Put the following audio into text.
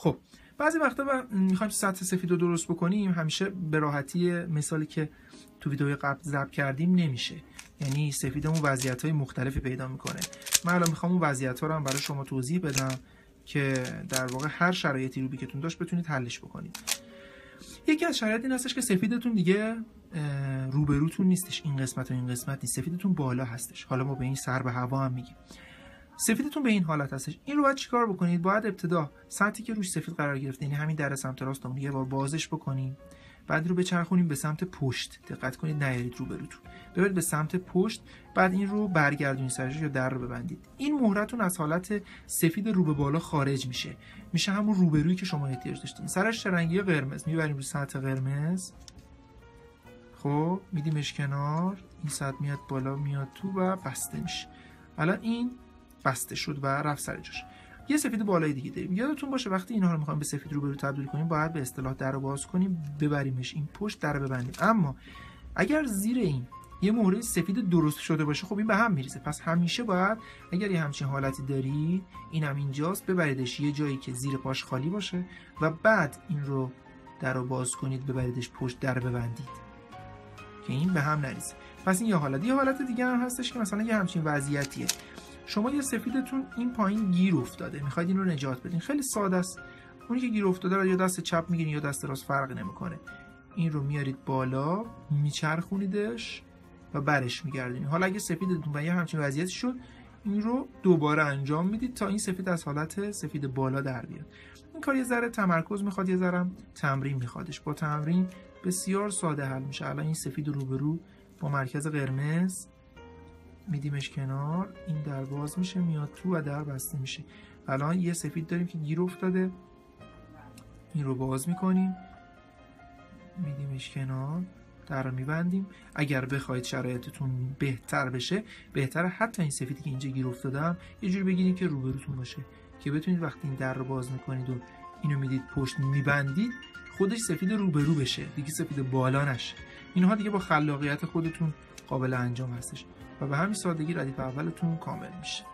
خب بعضی وقتا میخوایم سطح سفید رو درست بکنیم، همیشه به راحتی مثالی که تو ویدیوی قبل ضبط کردیم نمیشه، یعنی سفیدمون وضعیت‌های مختلفی پیدا میکنه. من الان میخوام اون وضعیت‌ها رو هم برای شما توضیح بدم که در واقع هر شرایطی رو بیکتون داشت بتونید حلش بکنید. یکی از شرایط این هستش که سفیدتون دیگه روبروتون نیستش، این قسمت و این قسمت نیست، سفیدتون بالا هستش. حالا ما به این سر به هوا هم میگیم. سفیدتون به این حالت هستش. این رو باید چیکار بکنید؟ باید ابتدا سطحی که روش سفید قرار گرفته، یعنی همین در سمت راستمون، یه بار بازش بکنیم، بعد رو بچرخونیم به سمت پشت. دقت کنید نیارید روبروتون، ببرید به سمت پشت، بعد این رو برگردونید سرش یا در رو ببندید. این مهرتون از حالت سفید رو به بالا خارج میشه همون روبرویی که شما احتیاج داشتین. سرش چه رنگی؟ قرمز. میبریم رو سطح قرمز، خب میدیمش کنار، این سطح میاد بالا میاد تو و بسته میشه. الان این بسته شد و رفت سر جاش. یه سفید بالای دیگه داریم. یادتون باشه وقتی اینها رو میخوایم به سفید روبرو تبدیل کنیم، باید به اصطلاح در رو باز کنیم، ببریمش این پشت، در رو ببندیم. اما اگر زیر این یه مهره سفید درست شده باشه، خب این به هم میریزه. پس همیشه باید اگر یه همچین حالتی داری، اینم اینجاست، ببریدش یه جایی که زیر پاش خالی باشه و بعد این رو در رو باز کنید، ببریدش پشت، در ببندید که این به هم نریزه. پس این یه حالت. یه حالت دیگه هم هستش که مثلا یه همچین وضعیتیه، شما یه سفیدتون این پایین گیر افتاده، میخواید این رو نجات بدین. خیلی ساده است. اونی که گیر افتاده رو یا دست چپ میگیرین یا دست راست، فرق نمیکنه. این رو میارید بالا، میچرخونیدش و برش میگردین. حالا اگه سفیدتون به یه همچین وضعیتی شد، این رو دوباره انجام میدید تا این سفید از حالت سفید بالا در بیاد. این کار یه ذره تمرکز میخواد، یه ذره تمرین میخوادش. با تمرین بسیار ساده حل میشه. الان این سفید روبرو با مرکز قرمز میدیمش کنار، این در باز میشه میاد تو و در بسته میشه. الان یه سفید داریم که گیر افتاده، این رو باز میکنیم، میدیمش کنار، در رو میبندیم. اگر بخواید شرایطتون بهتر بشه، بهتره حتی این سفیدی که اینجا گیر افتاده هم یه جوری بگیرید که روبروتون باشه، که بتونید وقتی این در رو باز میکنید و اینو میدید پشت میبندید، خودش سفید روبرو بشه، دیگه سفید بالا نشه. اینها دیگه با خلاقیت خودتون قابل انجام هستش و به همین سادگی ردیف اولتون کامل میشه.